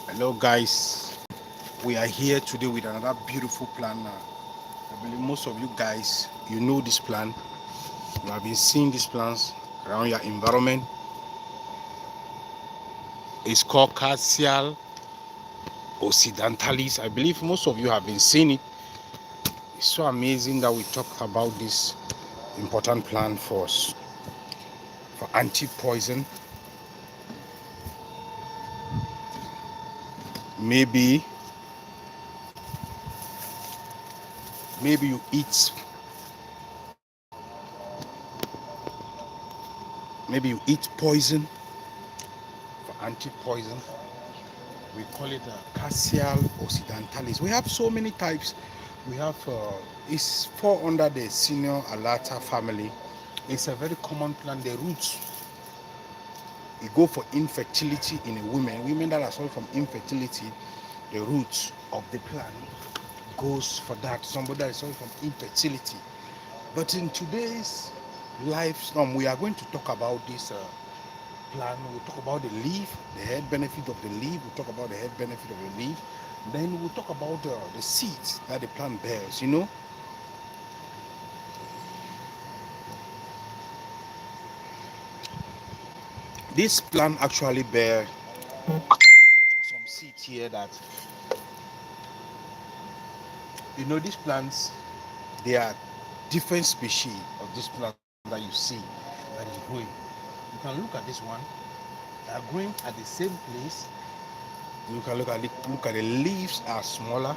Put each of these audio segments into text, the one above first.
Hello guys, we are here today with another beautiful plan. I believe most of you guys, you know this plan. You have been seeing these plans around your environment. It's called Cassia occidentalis. I believe most of you have been seeing it. It's so amazing that we talked about this important plan for us, for anti-poison. Maybe, maybe you eat poison for anti-poison. We call it Cassia occidentalis. We have so many types. We have it's fall under the senior alata family. It's a very common plant. The roots it go for infertility in a women that are suffering from infertility. The roots of the plant goes for that. Somebody that is suffering from infertility. But in today's life, we are going to talk about this plan. We'll talk about the leaf, the health benefit of the leaf. We'll talk about the health benefit of the leaf. Then we'll talk about the seeds that the plant bears. This plant actually bear some seeds here that, these plants, they are different species of this plant that you see that is growing. You can look at this one. They are growing at the same place. You can look at the leaves are smaller.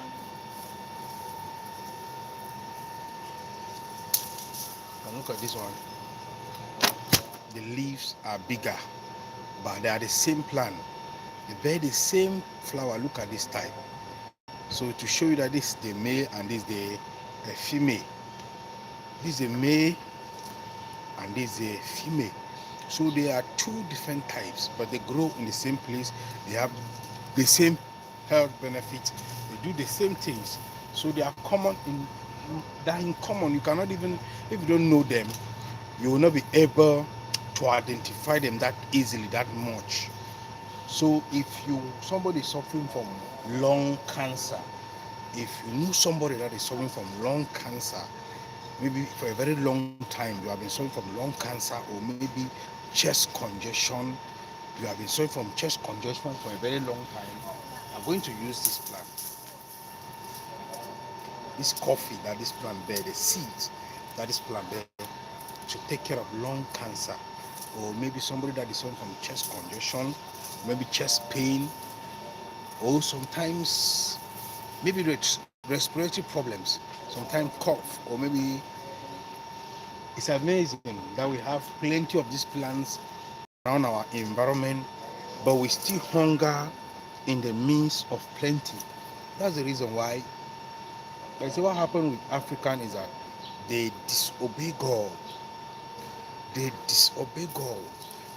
You can look at this one. The leaves are bigger, but they are the same plant. They bear the same flower. Look at this type. So to show you that this is the male and this is the female. This is the male and this is the female. So they are two different types, but they grow in the same place. They have the same health benefits. They do the same things. So they are common in common. You cannot even, if you don't know them, you will not be able to identify them that easily, that much. So if somebody is suffering from lung cancer, if you know somebody that is suffering from lung cancer, maybe for a very long time you have been suffering from lung cancer, or maybe chest congestion, you have been suffering from chest congestion for a very long time, I'm going to use this plant, this coffee that this plant bear, the seeds that this plant bear, to take care of lung cancer, or maybe somebody that is suffering from chest congestion, maybe chest pain, or sometimes maybe respiratory problems, sometimes cough, or maybe. It's amazing that we have plenty of these plants around our environment, but we still hunger in the midst of plenty. That's the reason why I say what happened with African is that they disobey God. They disobey God.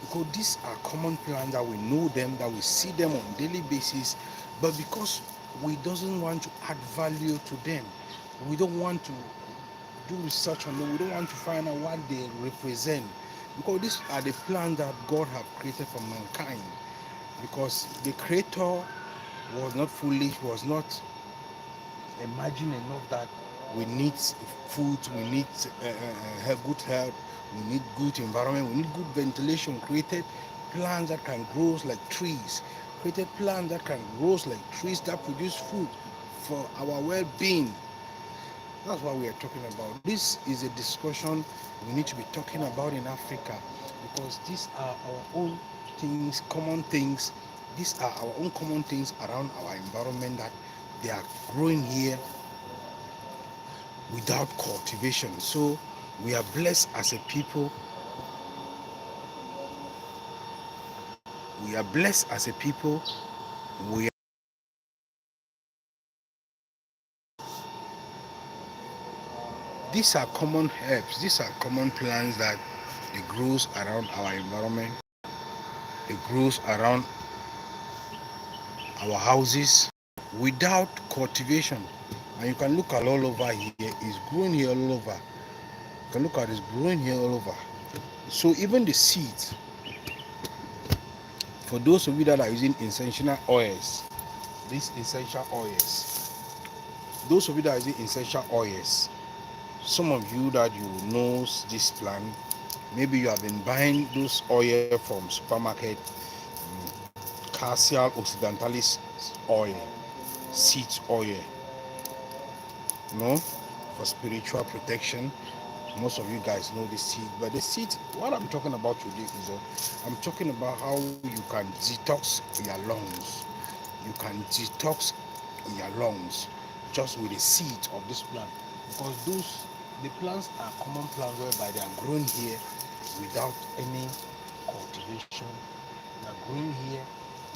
Because these are common plants that we know them, that we see them on daily basis, but because we doesn't want to add value to them, we don't want to do research on them, we don't want to find out what they represent, because these are the plants that God have created for mankind. Because the creator was not foolish, was not imagine enough that we need food, we need good health, we need good environment, we need good ventilation. Created plants that can grow like trees, created plants that can grow like trees that produce food for our well-being. That's what we are talking about. This is a discussion we need to be talking about in Africa, because these are our own things, common things. These are our own common things around our environment that they are growing here without cultivation. So we are blessed as a people. We are blessed as a people. We These are common herbs. These are common plants that it grows around our environment. It grows around our houses without cultivation. And you can look at all over here. It's growing here all over. You can look at it's growing here all over. So even the seeds, for those of you that are using essential oils, these essential oils. Those of you that are using essential oils, some of you that you know this plant, maybe you have been buying those oil from supermarket, Cassia occidentalis oil, seed oil, no, for spiritual protection. Most of you guys know the seed, but the seed, what I'm talking about today is I'm talking about how you can detox your lungs. You can detox your lungs just with the seed of this plant, because the plants are common plants whereby they are grown here without any cultivation. They are grown here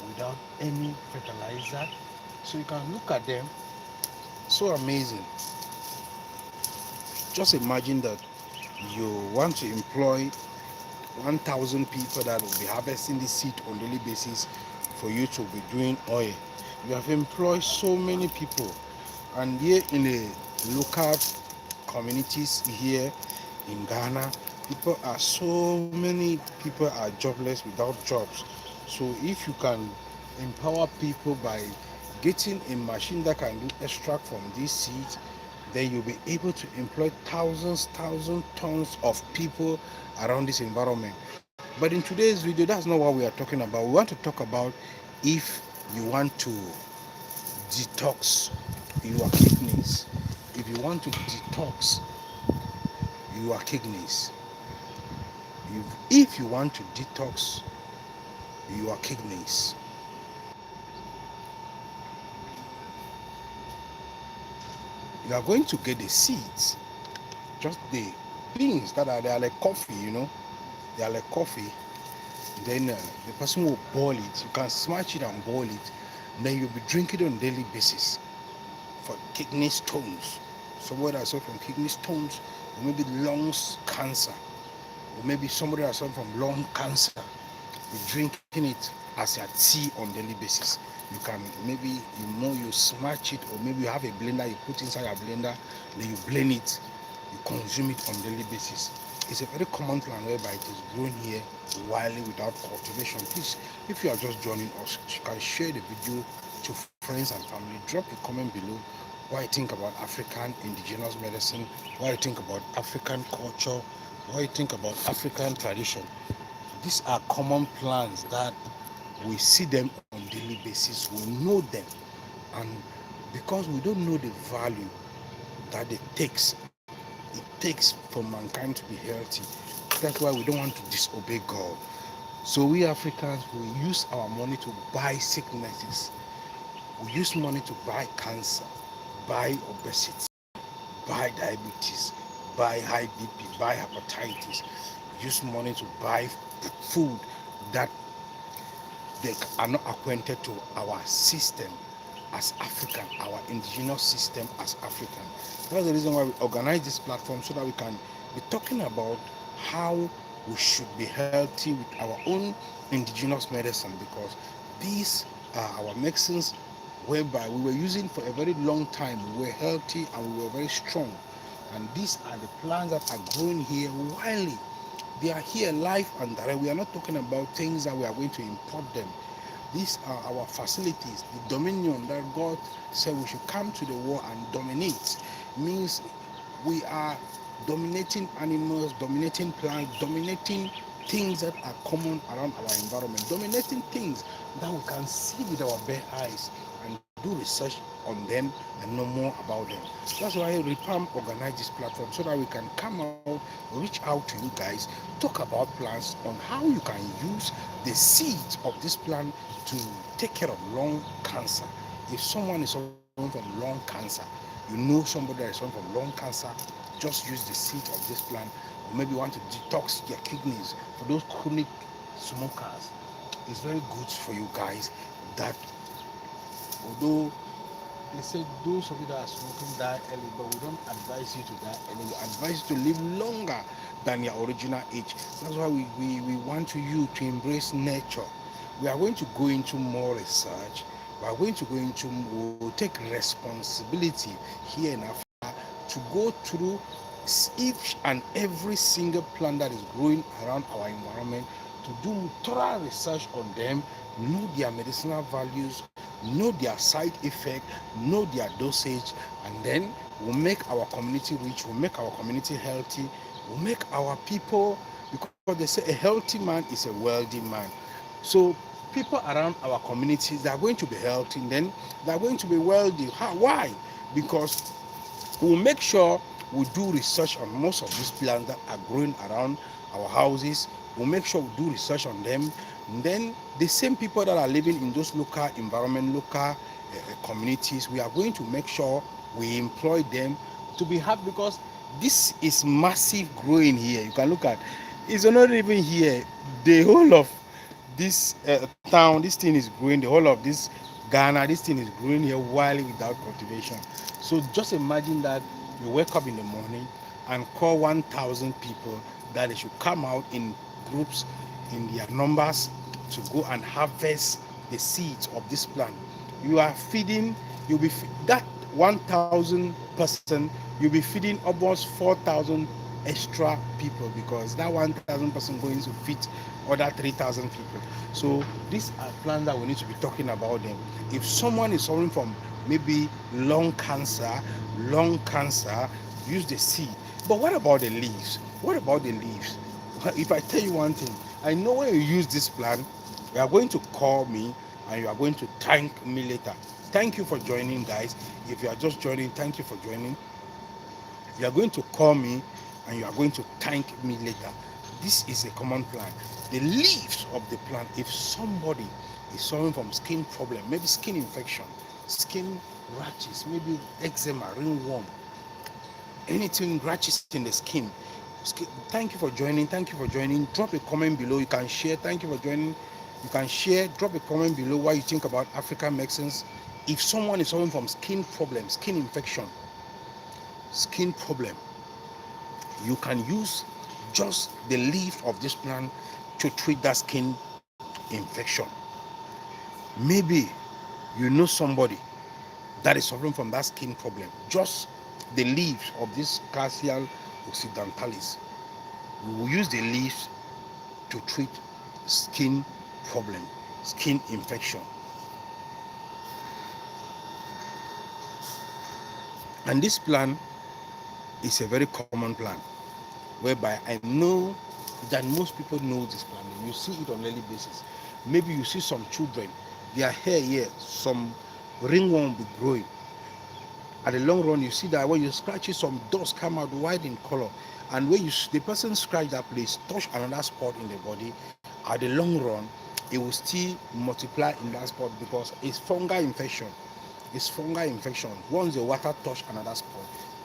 without any fertilizer. So you can look at them, so amazing. Just imagine that you want to employ 1,000 people that will be harvesting this seed on daily basis for you to be doing oil. You have employed so many people, and here in the local communities here in Ghana, so many people are jobless without jobs. So if you can empower people by getting a machine that can do extract from these seeds, then you'll be able to employ thousand tons of people around this environment. But in today's video, that's not what we are talking about. We want to talk about if you want to detox your kidneys. If you want to detox your kidneys, if you want to detox your kidneys, you are going to get the seeds, just the things they are like coffee, they are like coffee. Then the person will boil it. You can smash it and boil it. Then you'll be drinking it on a daily basis for kidney stones. Somebody that suffer from kidney stones, or maybe lungs cancer, or maybe somebody that suffer from lung cancer, be drinking it as a tea on daily basis. You can maybe you smash it, or maybe you have a blender, you put inside a blender, then you blend it, you consume it on daily basis. It's a very common plant whereby it is grown here wildly without cultivation. Please, if you are just joining us, you can share the video to friends and family. Drop a comment below what you think about African indigenous medicine, what you think about African culture, what you think about African tradition. These are common plants that we see them on daily basis. We know them, and because we don't know the value that it takes for mankind to be healthy, that's why we don't want to disobey God. So we Africans, we use our money to buy sicknesses. We use money to buy cancer, buy obesity, buy diabetes, buy high BP, buy hepatitis. We use money to buy food that they are not acquainted to our system as African, our indigenous system as African. That's the reason why we organize this platform, so that we can be talking about how we should be healthy with our own indigenous medicine, because these are our medicines whereby we were using for a very long time. We were healthy and we were very strong. And these are the plants that are growing here wildly. They are here live and direct. We are not talking about things that we are going to import them. These are our facilities, the dominion that God said we should come to the world and dominate. Means we are dominating animals, dominating plants, dominating things that are common around our environment, dominating things that we can see with our bare eyes and do research on them and know more about them. That's why Repam organized this platform, so that we can come out, reach out to you guys, talk about plants, on how you can use the seeds of this plant to take care of lung cancer. If someone is suffering from lung cancer, you know somebody that is suffering from lung cancer, just use the seed of this plant. Or maybe you want to detox your kidneys. For those chronic smokers, it's very good for you guys. That although they say those of you that are smoking die early, but we don't advise you to die early. We advise you to live longer than your original age. That's why we want you to embrace nature. We are going to go into more research. We are going to go into, we'll take responsibility here in Africa to go through each and every single plant that is growing around our environment, to do thorough research on them, know their medicinal values, know their side effect, know their dosage, and then we'll make our community rich, we'll make our community healthy, we'll make our people, because they say a healthy man is a wealthy man. So people around our communities, they are going to be healthy, and then they are going to be wealthy. How? Why? Because we'll make sure we do research on most of these plants that are growing around our houses. We'll make sure we do research on them. And then the same people that are living in those local environment, local communities, we are going to make sure we employ them to be happy, because this is massive growing here. You can look at it's not even here. The whole of this town, this thing is growing. The whole of this Ghana, this thing is growing here while without cultivation. So just imagine that you wake up in the morning and call 1,000 people that they should come out in groups, in their numbers, to go and harvest the seeds of this plant. You are feeding, that 1,000 person, you'll be feeding almost 4,000 extra people, because that 1,000 person going to feed other 3,000 people. So these are plants that we need to be talking about them. If someone is suffering from maybe lung cancer, use the seed. But what about the leaves? What about the leaves? If I tell you one thing, I know when you use this plant, you are going to call me and you are going to thank me later. Thank you for joining, guys. If you are just joining, thank you for joining. You are going to call me and you are going to thank me later. This is a common plant. The leaves of the plant, if somebody is suffering from skin problem, maybe skin infection, skin rashes, maybe eczema, ringworm, anything rashes in the skin, thank you for joining. Thank you for joining. Drop a comment below. You can share. Thank you for joining. You can share. Drop a comment below what you think about African medicines. If someone is suffering from skin problem, skin infection, skin problem, you can use just the leaf of this plant to treat that skin infection. Maybe you know somebody that is suffering from that skin problem. Just the leaves of this Cassia occidentalis. We will use the leaves to treat skin problem, skin infection. And this plant is a very common plant, whereby I know that most people know this plant. You see it on a daily basis. Maybe you see some children, their hair here, some ringworm will be growing. At the long run, you see that when you scratch it, some dust come out white in color. And when the person scratch that place, touch another spot in the body, at the long run, it will still multiply in that spot, because it's fungal infection. It's fungal infection. Once the water touch another spot,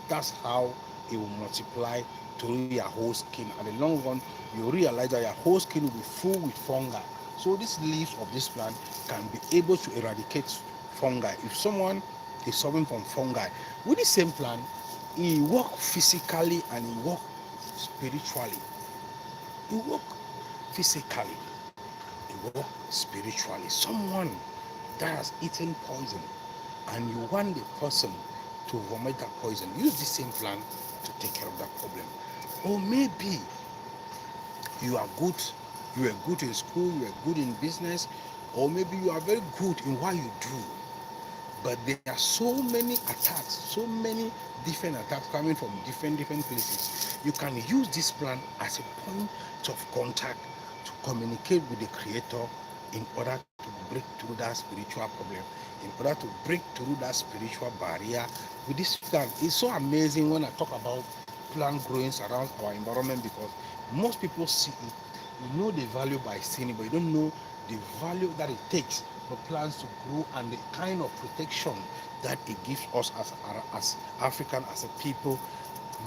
that's how it will multiply to your whole skin. At the long run, you realize that your whole skin will be full with fungi. So these leaves of this plant can be able to eradicate fungi. If someone is suffering from fungi, with the same plant, he work physically and he work spiritually. He work physically, he work spiritually. Someone that has eaten poison and you want the person to vomit that poison, use the same plant to take care of that problem. Or maybe you are good, you are good in school, you are good in business, or maybe you are very good in what you do, but there are so many attacks, so many different attacks coming from different places. You can use this plant as a point of contact to communicate with the creator in order to break through that spiritual problem, in order to break through that spiritual barrier with this plant. It's so amazing when I talk about plant growing around our environment, because most people see it, you know the value by seeing it, but you don't know the value that it takes for plants to grow and the kind of protection that it gives us as African, as a people.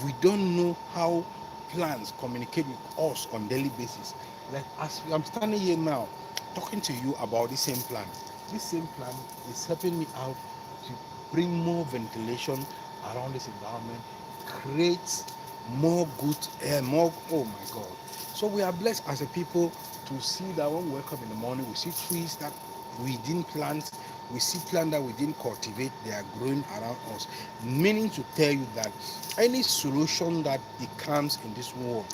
We don't know how plants communicate with us on daily basis. Like as I'm standing here now talking to you about the same plant, this same plant is helping me out to bring more ventilation around this environment, create more good air, more, oh my God. So we are blessed as a people to see that when we wake up in the morning, we see trees that we didn't plant, we see plants that we didn't cultivate, they are growing around us. Meaning to tell you that any solution that it comes in this world,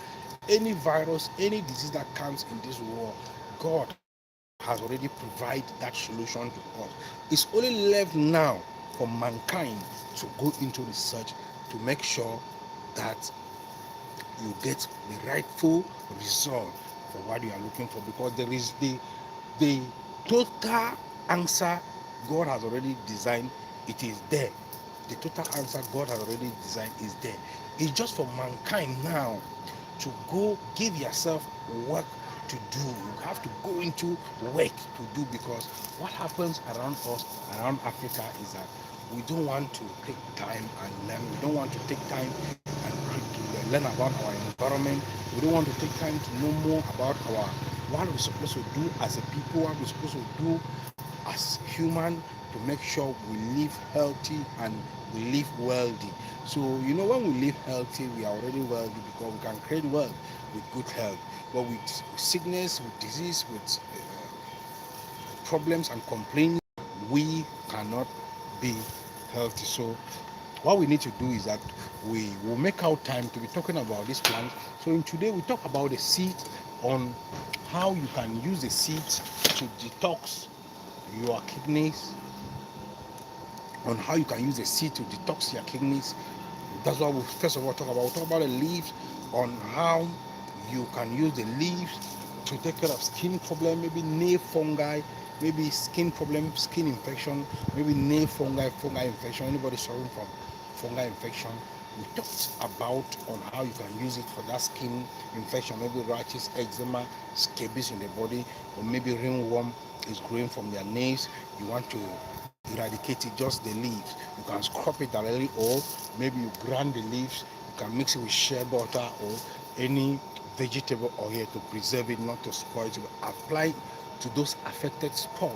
any virus, any disease that comes in this world, God has has already provided that solution to us. It's only left now for mankind to go into research to make sure that you get the rightful result for what you are looking for, because there is the total answer God has already designed. It is there. The total answer God has already designed is there. It's just for mankind now to go give yourself work to do. You have to go into work to do, because what happens around us, around Africa, is that we don't want to take time and learn. We don't want to take time and learn about our environment. We don't want to take time to know more about what we're supposed to do as a people, what we're supposed to do as human, to make sure we live healthy and we live wealthy. So, when we live healthy, we are already wealthy, because we can create wealth with good health. But with sickness, with disease, with problems and complaints, we cannot be healthy. So, what we need to do is that we will make our time to be talking about this plant. So, in today, we talk about the seed, on how you can use the seeds to detox your kidneys, on how you can use the seed to detox your kidneys. That's what we first of all talk about. We'll talk about the leaves, on how you can use the leaves to take care of skin problem, maybe nail fungi, maybe skin problem, skin infection, maybe nail fungi infection. Anybody suffering from fungal infection, we talked about on how you can use it for that skin infection, maybe rashes, eczema, scabies in the body, or maybe ringworm is growing from your nails. You want to eradicate it, just the leaves. You can scrub it directly, or maybe you grind the leaves. You can mix it with shea butter or any vegetable oil to preserve it, not to spoil it. Apply to those affected spots.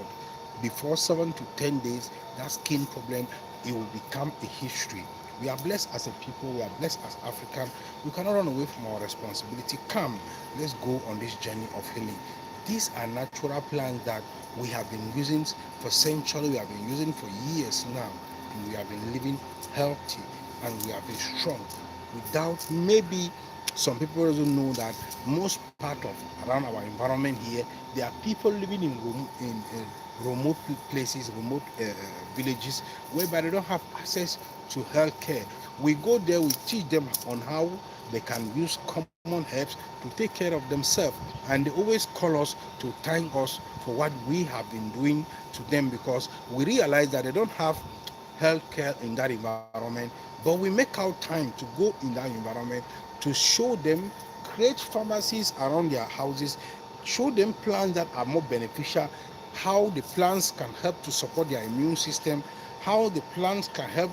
Before 7 to 10 days, that skin problem, it will become a history. We are blessed as a people, we are blessed as African. We cannot run away from our responsibility. Come, let's go on this journey of healing. These are natural plants that we have been using for centuries, we have been using for years now, and we have been living healthy and we have been strong. Without, maybe some people doesn't know that most part of around our environment here, there are people living in remote places, remote villages, whereby they don't have access to health care. We go there, we teach them on how they can use common herbs to take care of themselves, and they always call us to thank us for what we have been doing to them, because we realize that they don't have health care in that environment, but we make out time to go in that environment to show them, create pharmacies around their houses, show them plants that are more beneficial, how the plants can help to support their immune system, how the plants can help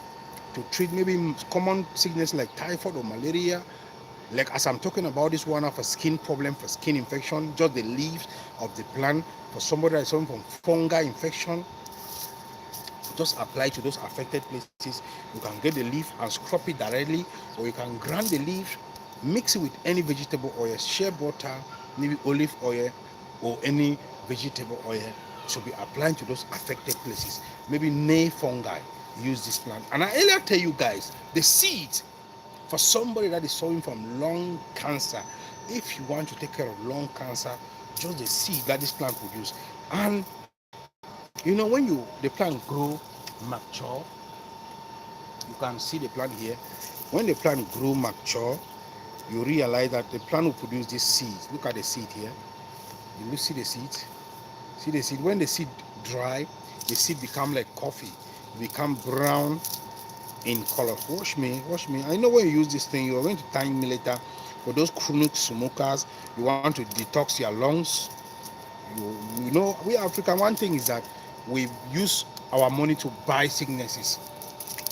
to treat maybe common sickness like typhoid or malaria. Like as I'm talking about this one for skin problem, for skin infection, just the leaves of the plant. For somebody that's suffering from fungal infection, just apply to those affected places. You can get the leaf and scrub it directly, or you can grind the leaf, mix it with any vegetable oil, shea butter, maybe olive oil, or any vegetable oil to be applied to those affected places. Maybe nail fungi, use this plant. And I earlier tell you guys, the seeds for somebody that is suffering from lung cancer, if you want to take care of lung cancer, just the seed that this plant produces. And when the plant grow mature, you can see the plant here. When the plant grow mature, you realize that the plant will produce this seed. Look at the seed here. You see the seed. See the seed. When the seed dry, the seed become like coffee, become brown in color. Watch me. I know when you use this thing, you're going to thank me later. For those chronic smokers, you want to detox your lungs. We African, one thing is that we use our money to buy sicknesses.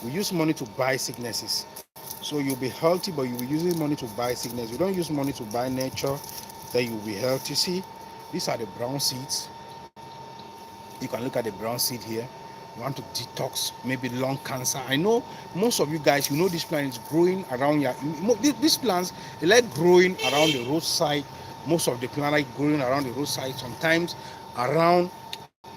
We use money to buy sicknesses. So you'll be healthy, but you'll be using money to buy sickness. You don't use money to buy nature, then you'll be healthy. See, these are the brown seeds. You can look at the brown seed here. You want to detox maybe lung cancer. I know most of you guys, this plant is growing around your. These plants, they like growing around the roadside. Most of the plants like growing around the roadside. Sometimes around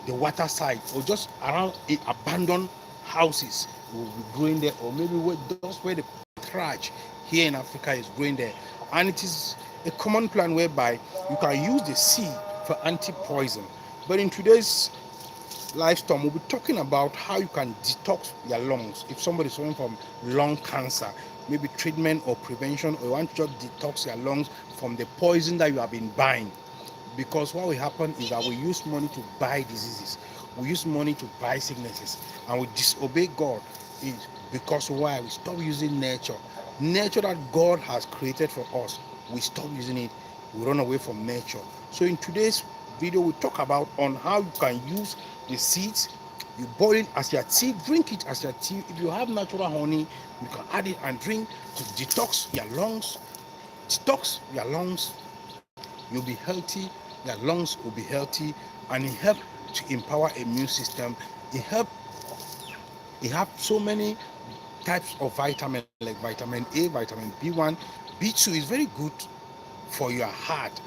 the water side, or just around abandoned houses will be growing there, or maybe just where the trash here in Africa is growing there. And it is a common plant whereby you can use the seed for anti-poison. But in today's live storm, we'll be talking about how you can detox your lungs. If somebody is suffering from lung cancer, maybe treatment or prevention, or you want to just detox your lungs from the poison that you have been buying. Because what will happen is that we use money to buy diseases, we use money to buy sicknesses, and we disobey God. Is because why? We stop using nature that God has created for us. We stop using it, we run away from nature. So in today's video, we talk about on how you can use the seeds. You boil it as your tea, drink it as your tea. If you have natural honey, you can add it and drink to detox your lungs. Detox your lungs, you'll be healthy, your lungs will be healthy, and it helps to empower immune system. It help it have so many types of vitamin like vitamin A, vitamin B1, B2 is very good for your heart.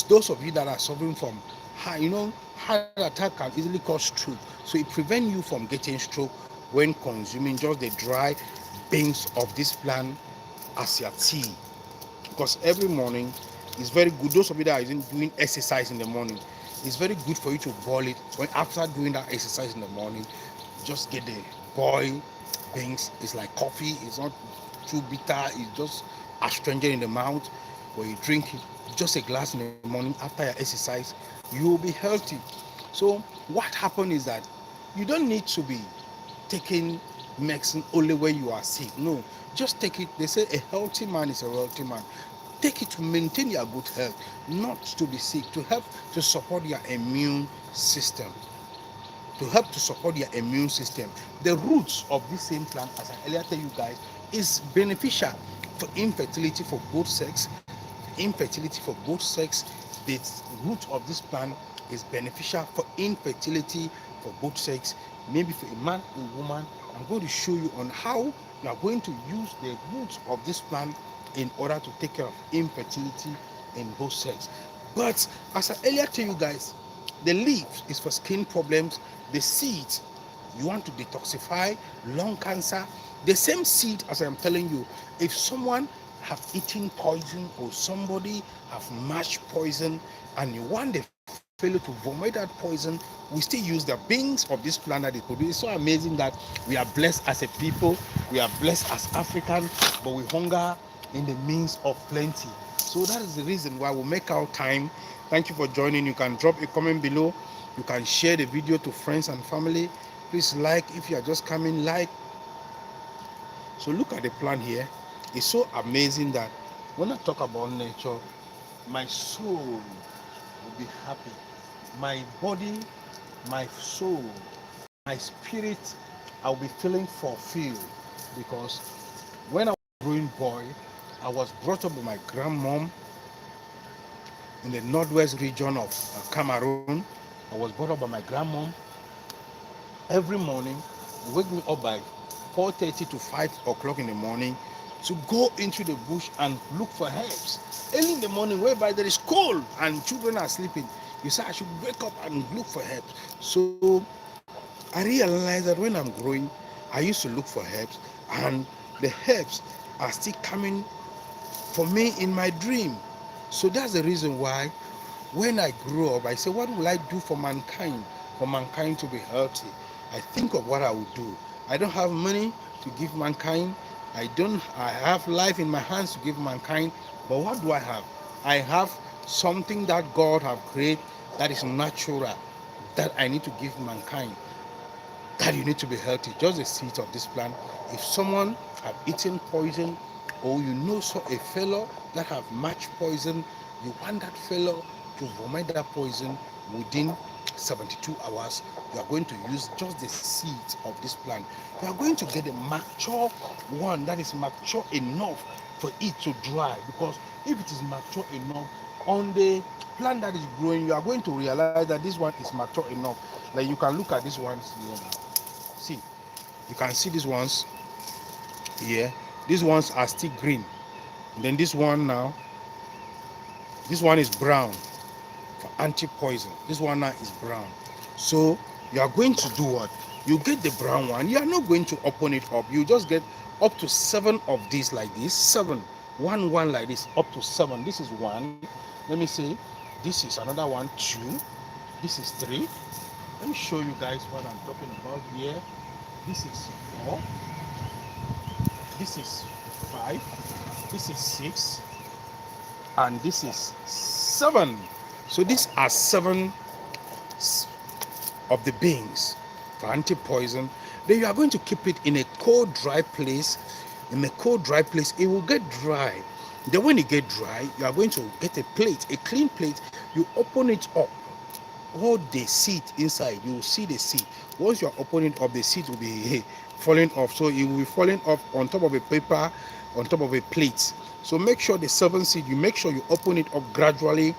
Those of you that are suffering from heart attack can easily cause stroke. So it prevents you from getting stroke when consuming just the dry beans of this plant as your tea. Because every morning is very good. Those of you that are doing exercise in the morning, it's very good for you to boil it. When after doing that exercise in the morning, just get the boil beans. It's like coffee. It's not too bitter. It's just astringent in the mouth. When you drink it, just a glass in the morning after your exercise, you will be healthy. So what happened is that you don't need to be taking medicine only when you are sick. No, just take it. They say a healthy man is a wealthy man. Take it to maintain your good health, not to be sick, to help to support your immune system. To help to support your immune system. The roots of this same plant, as I earlier tell you guys, is beneficial for infertility for both sex. Infertility for both sex. The root of this plant is beneficial for infertility for both sex. Maybe for a man, a woman. I'm going to show you on how you are going to use the roots of this plant in order to take care of infertility in both sex. But as I earlier tell you guys, the leaves is for skin problems. The seeds, you want to detoxify lung cancer. The same seed, as I'm telling you, if someone have eaten poison or somebody have mashed poison and you want the fellow to vomit that poison, we still use the beans of this plant that is produced. It's so amazing that we are blessed as a people, we are blessed as African, but we hunger in the means of plenty. So that is the reason why we make our time. Thank you for joining. You can drop a comment below. You can share the video to friends and family. Please like if you are just coming, like. So look at the plant here. It's so amazing that when I talk about nature, my soul will be happy. My body, my soul, my spirit, I'll be feeling fulfilled. Because when I was a growing boy, I was brought up by my grandmom in the northwest region of Cameroon. I was brought up by my grandmom. Every morning, they wake me up by 4:30 to 5 o'clock in the morning to go into the bush and look for herbs. Early in the morning, whereby there is cold and children are sleeping, you say I should wake up and look for herbs. So I realized that when I'm growing, I used to look for herbs, and the herbs are still coming for me in my dream. So that's the reason why when I grow up, I say, what will I do for mankind? For mankind to be healthy. I think of what I would do. I don't have money to give mankind. I have life in my hands to give mankind. But what do I have? I have something that God have created that is natural, that I need to give mankind. That you need to be healthy. Just the seeds of this plant. If someone have eaten poison, or you know so a fellow that have matched poison, you want that fellow to vomit that poison within 72 hours. You are going to use just the seeds of this plant. You are going to get a mature one that is mature enough for it to dry. Because if it is mature enough on the plant that is growing, you are going to realize that this one is mature enough. Like you can look at these ones here. See, you can see these ones here. These ones are still green. And then this one now, this one is brown for anti-poison. This one now is brown. So you are going to do what? You get the brown one. You are not going to open it up. You just get up to 7 of these like this. 7. One like this. Up to 7. This is one. Let me say. This is another one. 2. This is 3. Let me show you guys what I'm talking about here. This is 4. This is 5. This is 6. And this is 7. So these are 7 of the beans for anti-poison. Then you are going to keep it in a cold, dry place. In a cold, dry place, it will get dry. Then when it get dry, you are going to get a plate, a clean plate. You open it up. All the seed inside, you will see the seed. Once you are opening up, the seed will be falling off. So it will be falling off on top of a paper, on top of a plate. So make sure the 7 seed, you make sure you open it up gradually.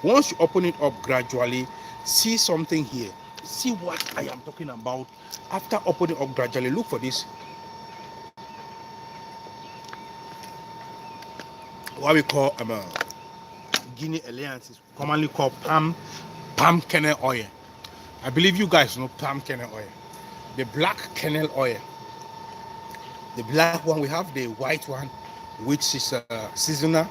Once you open it up gradually, see something here. See what I am talking about. After opening up gradually, look for this. What we call Guinea alliances, commonly called palm kernel oil. I believe you guys know palm kernel oil. The black kernel oil. The black one, we have the white one, which is seasonal.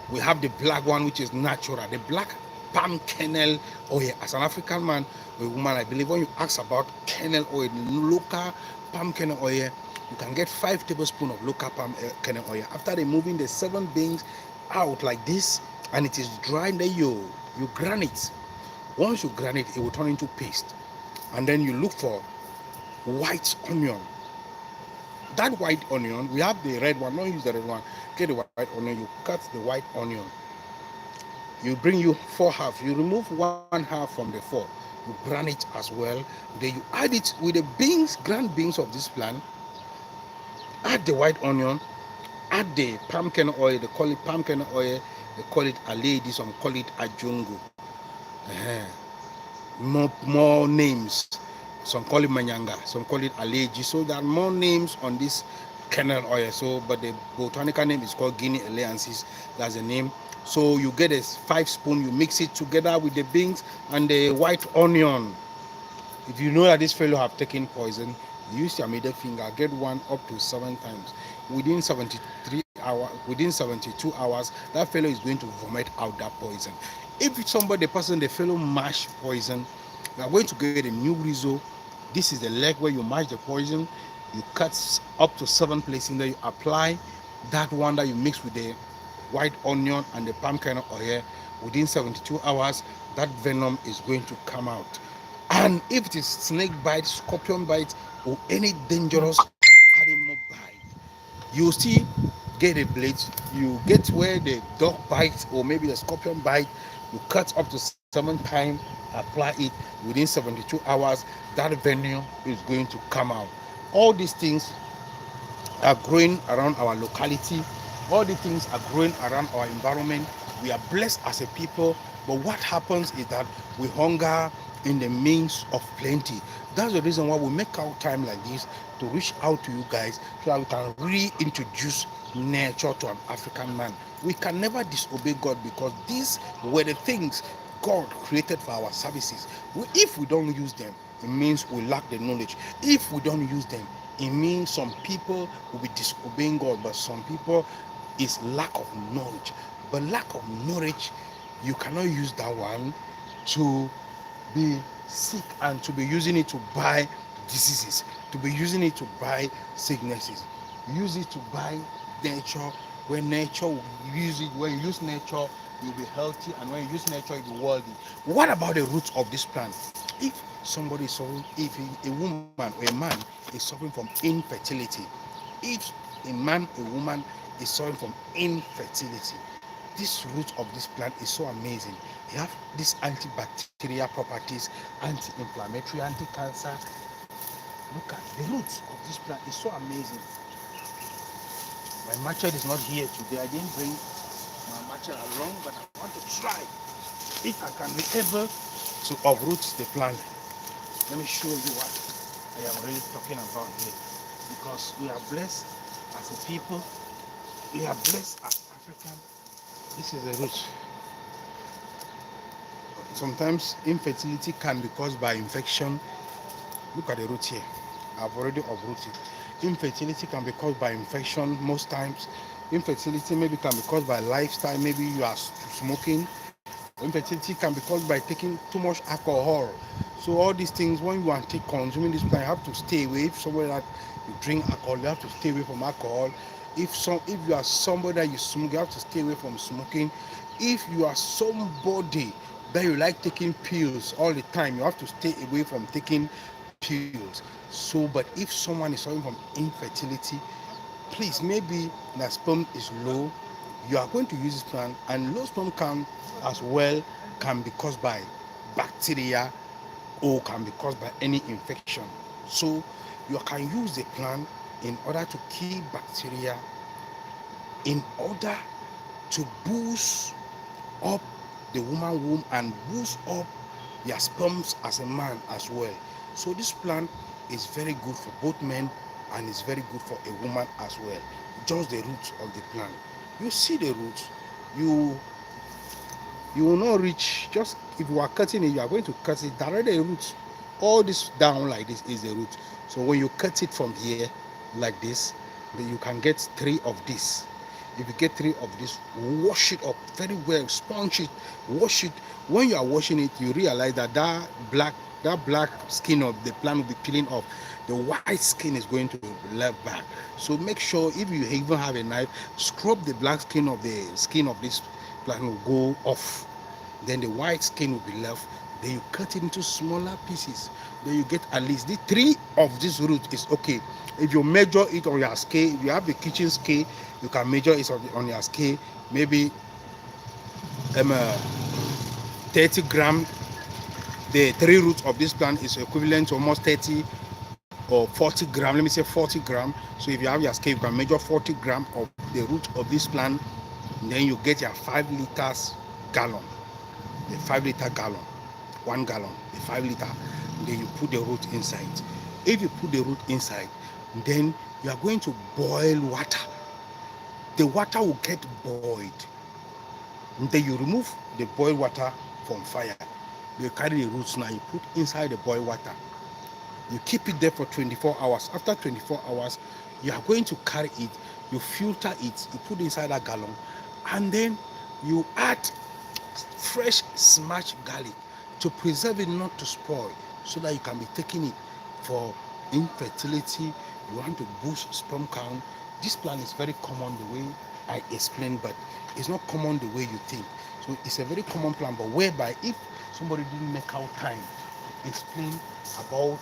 We have the black one, which is natural. The black palm kernel oil. As an African man or a woman, I believe when you ask about kernel oil, local palm kernel oil, you can get 5 tablespoons of local palm kernel oil. After removing the 7 beans out like this, and it is dry, then you grind it. Once you grind it, it will turn into paste. And then you look for white onion. That white onion, we have the red one. Don't use the red one. Get the white onion. You cut the white onion. You bring you 4 halves. You remove 1 half from the 4. You grind it as well. Then you add it with the beans, ground beans of this plant. Add the white onion. Add the palm kernel oil. They call it palm kernel oil. They call it aledi. Some call it ajungu. More names. Some call it manyanga, some call it aleji. So there are more names on this kernel oil. So, but the botanical name is called Guinea alliances. That's the name. So you get a 5 spoon. You mix it together with the beans and the white onion. If you know that this fellow have taken poison, use your middle finger. Get one up to 7 times. Within 72 hours, that fellow is going to vomit out that poison. If the fellow mash poison, you are going to get a new result. This is the leg where you mash the poison. You cut up to 7 places. There you apply that one that you mix with the white onion and the palm kernel oil. Within 72 hours, that venom is going to come out. And if it is snake bite, scorpion bite, or any dangerous animal bite, you see, get a blade. You get where the dog bites or maybe the scorpion bite. You cut up to 7 times, apply it. Within 72 hours, that venom is going to come out. All these things are growing around our locality. All these things are growing around our environment. We are blessed as a people, but what happens is that we hunger in the means of plenty. That's the reason why we make our time like this to reach out to you guys so that we can reintroduce nature to an African man. We can never disobey God because these were the things God created for our services. If we don't use them, it means we lack the knowledge. If we don't use them, it means some people will be disobeying God, but some people is lack of knowledge. But lack of knowledge, you cannot use that one to be sick and to be using it to buy diseases, to be using it to buy sicknesses. Use it to buy nature. When nature will use it, when you use nature, you'll be healthy, and when you use nature, you'll be worthy. What about the roots of this plant? If somebody is suffering, if a woman or a man is suffering from infertility, if a man, a woman is suffering from infertility, this root of this plant is so amazing. They have these antibacterial properties, anti-inflammatory, anti-cancer. Look at the roots of this plant. It's so amazing. My machete is not here today. I didn't bring my machete along, but I want to try if I can be able to uproot the plant. Let me show you what I am really talking about here. Because we are blessed as a people. We are blessed as African. This is the root. Sometimes infertility can be caused by infection. Look at the root here. I've already uprooted. Infertility can be caused by infection most times. Infertility maybe can be caused by lifestyle. Maybe you are smoking. Infertility can be caused by taking too much alcohol. So all these things, when you are consuming this plant, you have to stay away. If somebody that you drink alcohol, you have to stay away from alcohol. If you are somebody that you smoke, you have to stay away from smoking. If you are somebody that you like taking pills all the time, you have to stay away from taking pills. So, but if someone is suffering from infertility, please, maybe the sperm is low, you are going to use this plant, and low sperm count as well can be caused by bacteria or can be caused by any infection. So you can use the plant in order to kill bacteria, in order to boost up the woman womb and boost up your sperms as a man as well. So this plant is very good for both men and is very good for a woman as well. Just the roots of the plant. You see the roots, you you will not reach. Just if you are cutting it, you are going to cut it directly the roots. All this down like this is the root. So when you cut it from here like this, then you can get 3 of this. If you get 3 of this, wash it up very well, sponge it, wash it. When you are washing it, you realize that that black skin of the plant will be peeling off. The white skin is going to be left back. So make sure, if you even have a knife, scrub the black skin of this plant will go off. Then the white skin will be left. Then you cut it into smaller pieces. Then you get at least the 3 of this root is okay. If you measure it on your scale, if you have the kitchen scale, you can measure it on your scale. Maybe 30 gram. The 3 roots of this plant is equivalent to almost 30 or 40 gram. Let me say 40 gram. So if you have your scale, you can measure 40 gram of the root of this plant. Then you get your 5 liters gallon. The 5 liter gallon, 1 gallon, the 5 liter. Then you put the root inside. If you put the root inside, then you are going to boil water. The water will get boiled. And then you remove the boiled water from fire. You carry the roots now, you put inside the boiled water. You keep it there for 24 hours. After 24 hours, you are going to carry it, you filter it, you put it inside that gallon, and then you add fresh smashed garlic to preserve it not to spoil, so that you can be taking it for infertility. You want to boost sperm count. This plant is very common the way I explained, but it's not common the way you think. So it's a very common plant, but whereby if somebody didn't make out time to explain about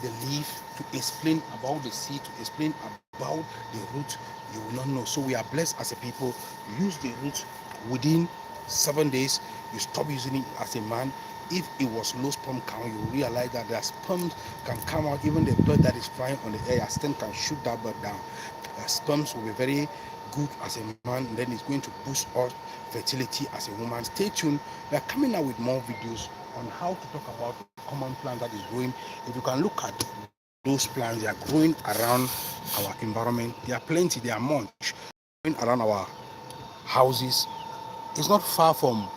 the leaf, to explain about the seed, to explain about the root, you will not know. So we are blessed as a people. Use the root within 7 days. You stop using it as a man. If it was low sperm count, you realize that the sperms can come out. Even the bird that is flying on the air, stem can shoot that bird down. The sperms will be very good as a man, and then it's going to boost our fertility as a woman. Stay tuned. We are coming out with more videos on how to talk about common plant that is growing. If you can look at those plants, they are growing around our environment. There are plenty, they are much growing around our houses. It's not far from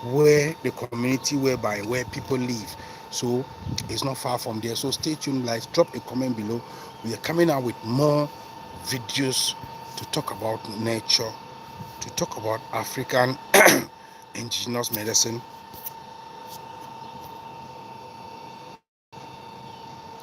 where the community where people live. So it's not far from there. So stay tuned, guys. Drop a comment below. We are coming out with more videos to talk about nature, to talk about African indigenous medicine,